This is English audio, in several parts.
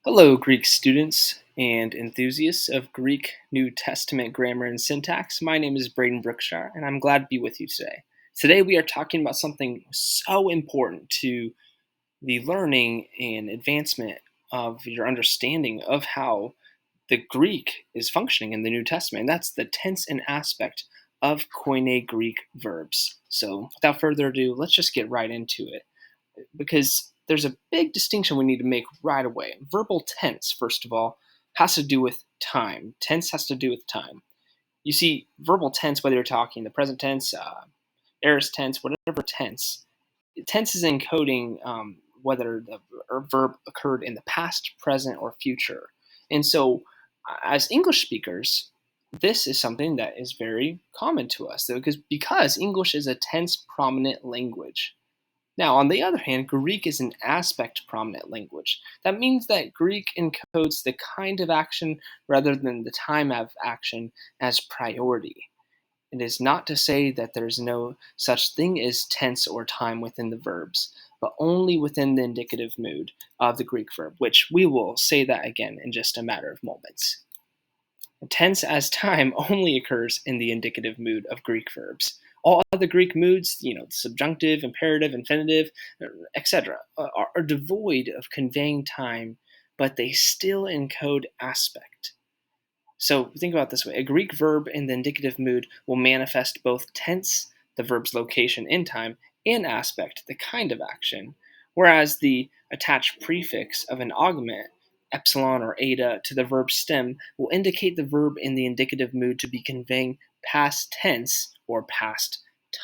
Hello, Greek students and enthusiasts of Greek New Testament grammar and syntax. My name is Brayden Brookshier, and I'm glad to be with you today. Today, we are talking about something so important to the learning and advancement of your understanding of how the Greek is functioning in the New Testament, and that's the tense and aspect of Koine Greek verbs. So, without further ado, let's just get right into it because there's a big distinction we need to make right away. Verbal tense, first of all, has to do with time. Tense has to do with time. You see, verbal tense, whether you're talking the present tense, aorist tense, whatever tense is encoding whether the verb occurred in the past, present, or future. And so, as English speakers, this is something that is very common to us because English is a tense prominent language. Now, on the other hand, Greek is an aspect prominent language. That means that Greek encodes the kind of action rather than the time of action as priority. It is not to say that there is no such thing as tense or time within the verbs, but only within the indicative mood of the Greek verb, which we will say that again in just a matter of moments. Tense as time only occurs in the indicative mood of Greek verbs. All other Greek moods, subjunctive, imperative, infinitive, etc., are devoid of conveying time, but they still encode aspect. So think about it this way. A Greek verb in the indicative mood will manifest both tense, the verb's location in time, and aspect, the kind of action, whereas the attached prefix of an augment, epsilon or eta, to the verb stem will indicate the verb in the indicative mood to be conveying past tense or past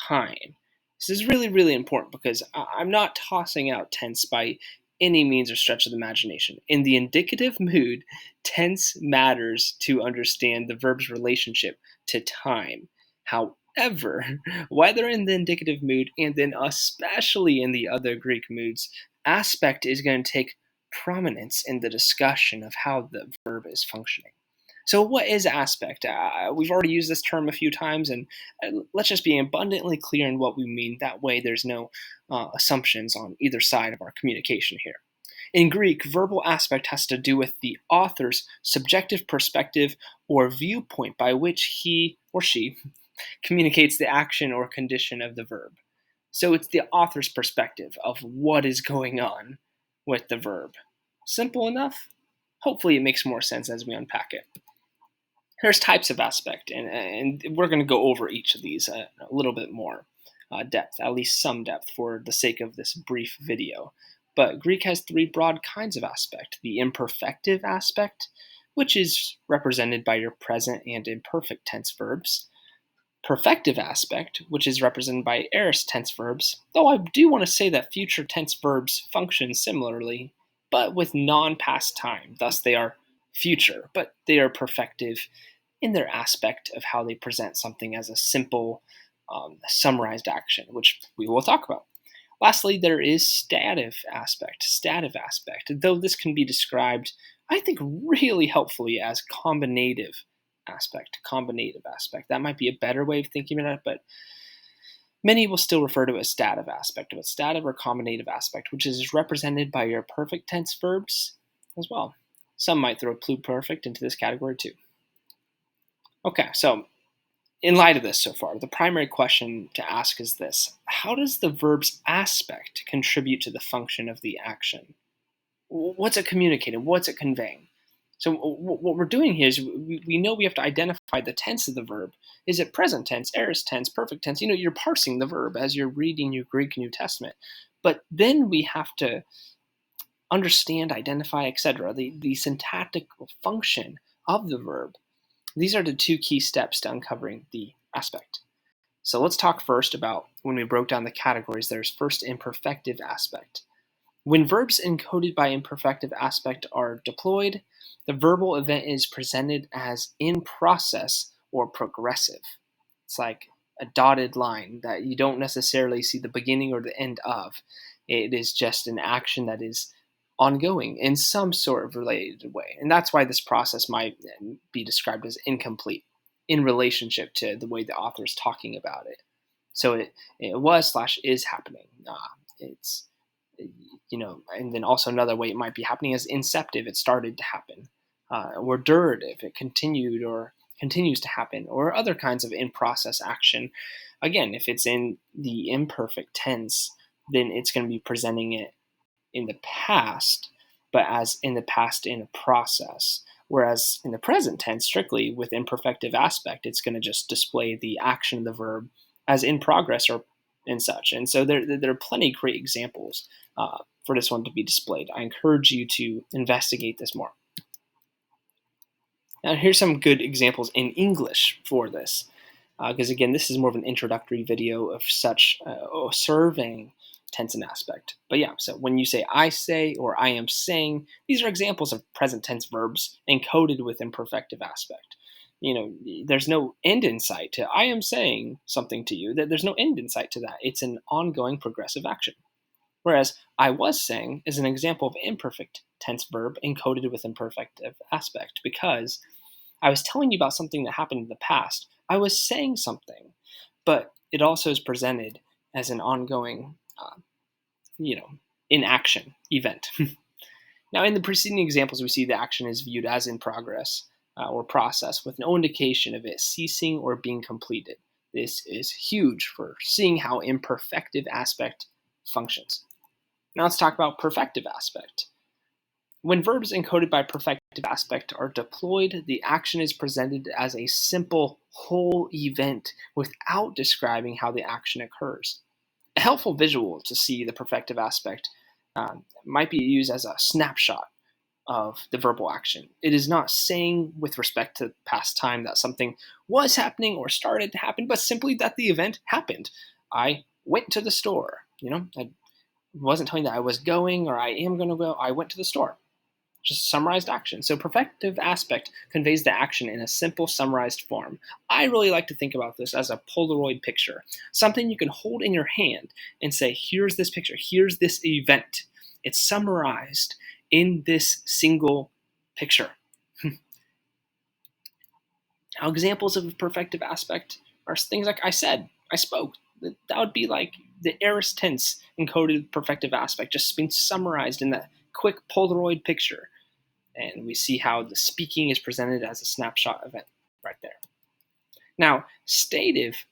time. This is really, really important because I'm not tossing out tense by any means or stretch of the imagination. In the indicative mood, tense matters to understand the verb's relationship to time. However, whether in the indicative mood and then especially in the other Greek moods, aspect is going to take prominence in the discussion of how the verb is functioning. So, what is aspect? We've already used this term a few times, and let's just be abundantly clear in what we mean. That way, there's no assumptions on either side of our communication here. In Greek, verbal aspect has to do with the author's subjective perspective or viewpoint by which he or she communicates the action or condition of the verb. So it's the author's perspective of what is going on with the verb. Simple enough? Hopefully, it makes more sense as we unpack it. There's types of aspect, and we're going to go over each of these a little bit more depth, at least some depth, for the sake of this brief video. But Greek has three broad kinds of aspect. The imperfective aspect, which is represented by your present and imperfect tense verbs. Perfective aspect, which is represented by aorist tense verbs, though I do want to say that future tense verbs function similarly, but with non-past time. Thus, they are future, but they are perfective in their aspect of how they present something as a simple, summarized action, which we will talk about. Lastly, there is stative aspect, though this can be described, I think, really helpfully as combinative aspect. That might be a better way of thinking about it, but many will still refer to it as stative aspect, but stative or combinative aspect, which is represented by your perfect tense verbs as well. Some might throw pluperfect into this category too. Okay, so in light of this so far, the primary question to ask is this: how does the verb's aspect contribute to the function of the action? What's it communicating? What's it conveying? So what we're doing here is we know we have to identify the tense of the verb. Is it present tense, aorist tense, perfect tense? You're parsing the verb as you're reading your Greek New Testament. But then we have to understand, identify, etc., the syntactic function of the verb. These are the two key steps to uncovering the aspect. So let's talk first about when we broke down the categories. There's first imperfective aspect. When verbs encoded by imperfective aspect are deployed, the verbal event is presented as in process or progressive. It's like a dotted line that you don't necessarily see the beginning or the end of. It is just an action that is ongoing in some sort of related way. And that's why this process might be described as incomplete in relationship to the way the author is talking about it. So it was/is happening. And then also another way it might be happening is inceptive, it started to happen, or durative, it continued or continues to happen, or other kinds of in process action. Again, if it's in the imperfect tense, then it's going to be presenting it in the past, but as in the past in a process. Whereas in the present tense, strictly with imperfective aspect, it's going to just display the action of the verb as in progress or and such. And so there are plenty of great examples for this one to be displayed. I encourage you to investigate this more. Now, here's some good examples in English for this, because again, this is more of an introductory video of such surveying tense and aspect. But yeah, so when you say I say or I am saying, these are examples of present tense verbs encoded with imperfective aspect. There's no end in sight to I am saying something to you. There's no end in sight to that. It's an ongoing progressive action. Whereas I was saying is an example of imperfect tense verb encoded with imperfective aspect, because I was telling you about something that happened in the past. I was saying something, but it also is presented as an ongoing, in action event. Now, in the preceding examples, we see the action is viewed as in progress or process with no indication of it ceasing or being completed. This is huge for seeing how imperfective aspect functions. Now let's talk about perfective aspect. When verbs encoded by perfective aspect are deployed, the action is presented as a simple whole event without describing how the action occurs. A helpful visual to see the perfective aspect might be used as a snapshot of the verbal action. It is not saying with respect to past time that something was happening or started to happen, but simply that the event happened. I went to the store. I wasn't telling that I was going or I am going to go. I went to the store. Just summarized action. So perfective aspect conveys the action in a simple summarized form. I really like to think about this as a Polaroid picture, something you can hold in your hand and say, here's this picture, here's this event. It's summarized in this single picture. Now, examples of perfective aspect are things like I said, I spoke. That would be like the aorist tense encoded perfective aspect, just being summarized in that quick Polaroid picture. And we see how the speaking is presented as a snapshot event right there. Now, stative,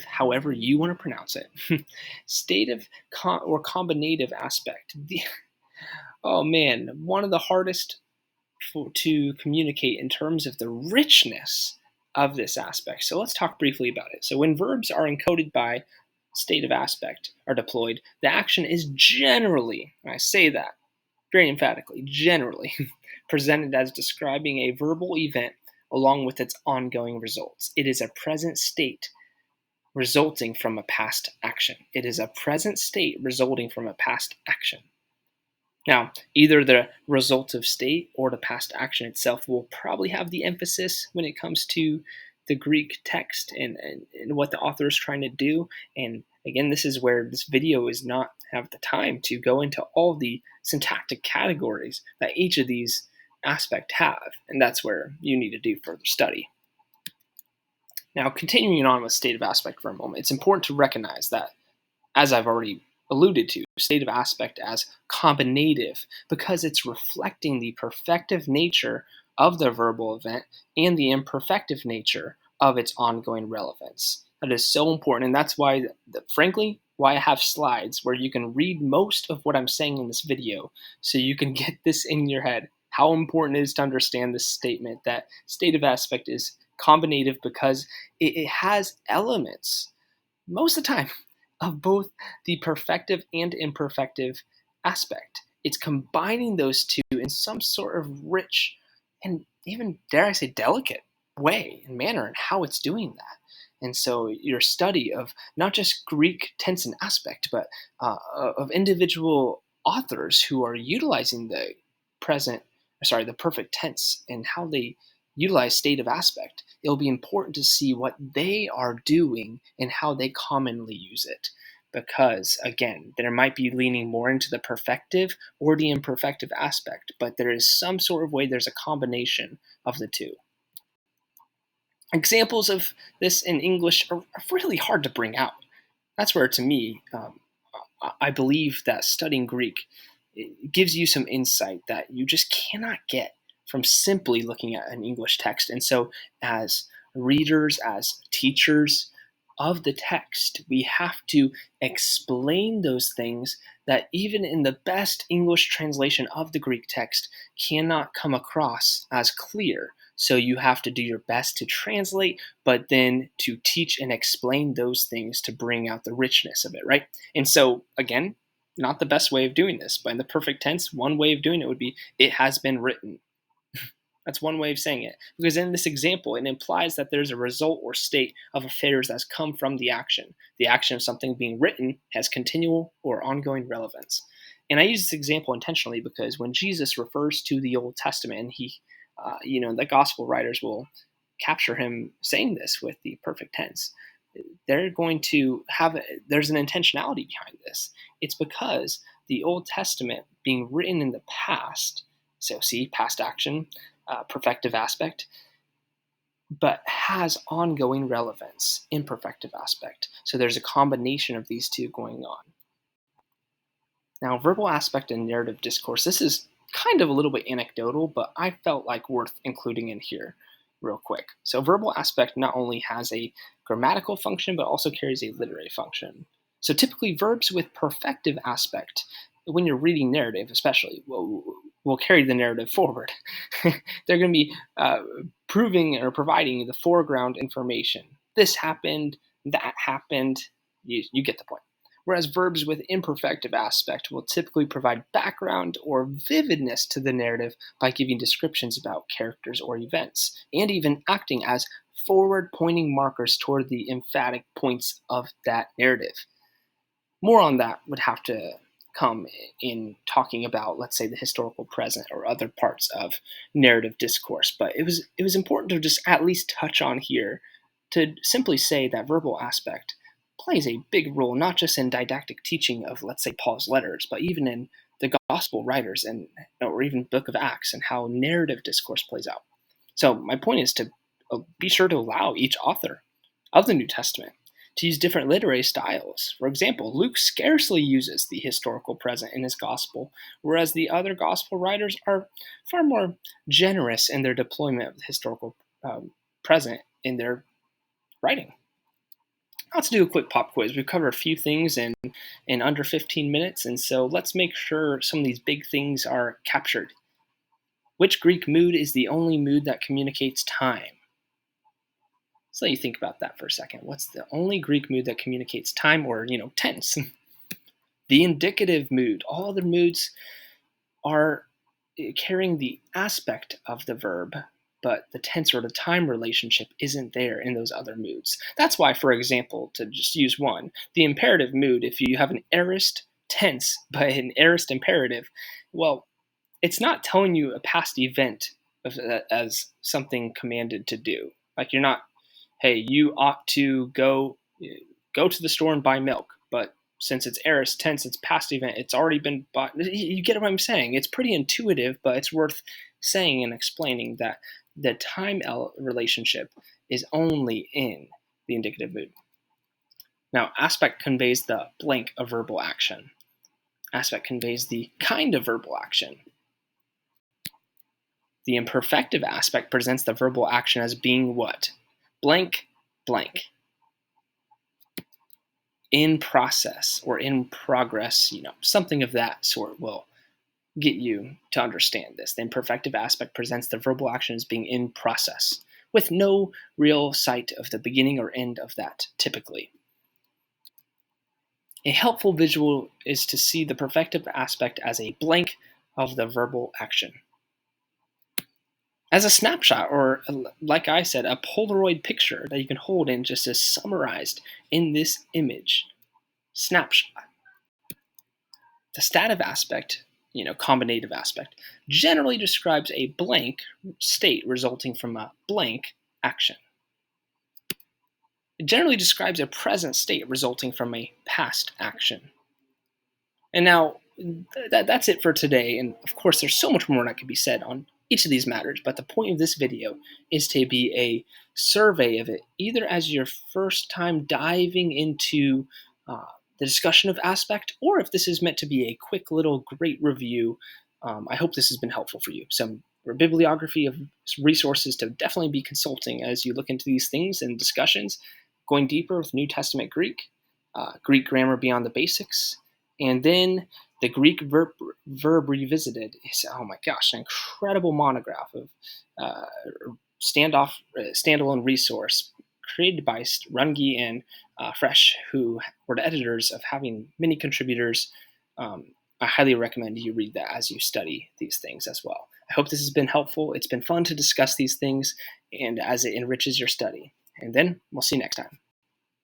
however you want to pronounce it, stative or combinative aspect. Oh man, one of the hardest to communicate in terms of the richness of this aspect. So let's talk briefly about it. So when verbs are encoded by stative aspect are deployed, the action is generally, and I say that very emphatically, generally, presented as describing a verbal event along with its ongoing results. It is a present state resulting from a past action. It is a present state resulting from a past action. Now, either the resultive state or the past action itself will probably have the emphasis when it comes to the Greek text and what the author is trying to do. And again, this is where this video is not have the time to go into all the syntactic categories that each of these aspects have. And that's where you need to do further study. Now, continuing on with stative aspect for a moment, it's important to recognize that, as I've already alluded to, stative aspect as combinative because it's reflecting the perfective nature of the verbal event and the imperfective nature of its ongoing relevance. That is so important, and that's why, frankly, why I have slides where you can read most of what I'm saying in this video so you can get this in your head. How important it is to understand this statement that stative aspect is combinative because it has elements, most of the time, of both the perfective and imperfective aspect. It's combining those two in some sort of rich and even, dare I say, delicate way and manner and how it's doing that. And so your study of not just Greek tense and aspect, but of individual authors who are utilizing the perfect tense and how they utilize stative aspect, it'll be important to see what they are doing and how they commonly use it. Because, again, there might be leaning more into the perfective or the imperfective aspect, but there is some sort of way there's a combination of the two. Examples of this in English are really hard to bring out. That's where, to me, I believe that studying Greek gives you some insight that you just cannot get from simply looking at an English text. And so, as readers, as teachers of the text, we have to explain those things that even in the best English translation of the Greek text cannot come across as clear. So you have to do your best to translate, but then to teach and explain those things to bring out the richness of it, right? And so, again, not the best way of doing this, but in the perfect tense, one way of doing it would be it has been written. That's one way of saying it. Because in this example, it implies that there's a result or state of affairs that's come from the action. The action of something being written has continual or ongoing relevance. And I use this example intentionally because when Jesus refers to the Old Testament, and the gospel writers will capture him saying this with the perfect tense. They're going to there's an intentionality behind this. It's because the Old Testament being written in the past, so see, past action, perfective aspect, but has ongoing relevance, imperfective aspect. So there's a combination of these two going on. Now, verbal aspect and narrative discourse, this is kind of a little bit anecdotal, but I felt like worth including in here real quick. So verbal aspect not only has a grammatical function, but also carries a literary function. So typically verbs with perfective aspect, when you're reading narrative especially, will carry the narrative forward. They're going to be proving or providing the foreground information. This happened, that happened, you get the point. Whereas verbs with imperfective aspect will typically provide background or vividness to the narrative by giving descriptions about characters or events, and even acting as forward-pointing markers toward the emphatic points of that narrative. More on that would have to come in talking about, let's say, the historical present or other parts of narrative discourse. But it was important to just at least touch on here to simply say that verbal aspect plays a big role, not just in didactic teaching of, let's say, Paul's letters, but even in the gospel writers or even Book of Acts and how narrative discourse plays out. So my point is to be sure to allow each author of the New Testament to use different literary styles. For example, Luke scarcely uses the historical present in his gospel, whereas the other gospel writers are far more generous in their deployment of the historical present in their writing. Let's do a quick pop quiz. We've covered a few things in under 15 minutes, and so let's make sure some of these big things are captured. Which Greek mood is the only mood that communicates time? So let you think about that for a second. What's the only Greek mood that communicates time or, tense? The indicative mood. All other moods are carrying the aspect of the verb, but the tense or the time relationship isn't there in those other moods. That's why, for example, to just use one, the imperative mood, if you have an aorist tense but an aorist imperative, well, it's not telling you a past event as something commanded to do. Like you're not, hey, you ought to go to the store and buy milk, but since it's aorist tense, it's past event, it's already been bought. You get what I'm saying? It's pretty intuitive, but it's worth saying and explaining that the time relationship is only in the indicative mood. Now, aspect conveys the blank of verbal action. Aspect conveys the kind of verbal action. The imperfective aspect presents the verbal action as being what? Blank, blank. In process or in progress, something of that sort will get you to understand this. The imperfective aspect presents the verbal action as being in process, with no real sight of the beginning or end of that, typically. A helpful visual is to see the perfective aspect as a blank of the verbal action. As a snapshot, or like I said, a Polaroid picture that you can hold in just as summarized in this image. Snapshot. The stative aspect, combinative aspect, generally describes a blank state resulting from a blank action. It generally describes a present state resulting from a past action. And now, that's it for today. And of course, there's so much more that could be said on each of these matters, but the point of this video is to be a survey of it, either as your first time diving into the discussion of aspect, or if this is meant to be a quick little great review. I hope this has been helpful for you. Some bibliography of resources to definitely be consulting as you look into these things and discussions, going deeper with New Testament Greek, Greek grammar beyond the basics, and then the Greek verb revisited is, oh my gosh, an incredible monograph of standalone resource created by Runge and Fresh, who were the editors of having many contributors. I highly recommend you read that as you study these things as well. I hope this has been helpful. It's been fun to discuss these things and as it enriches your study. And then we'll see you next time.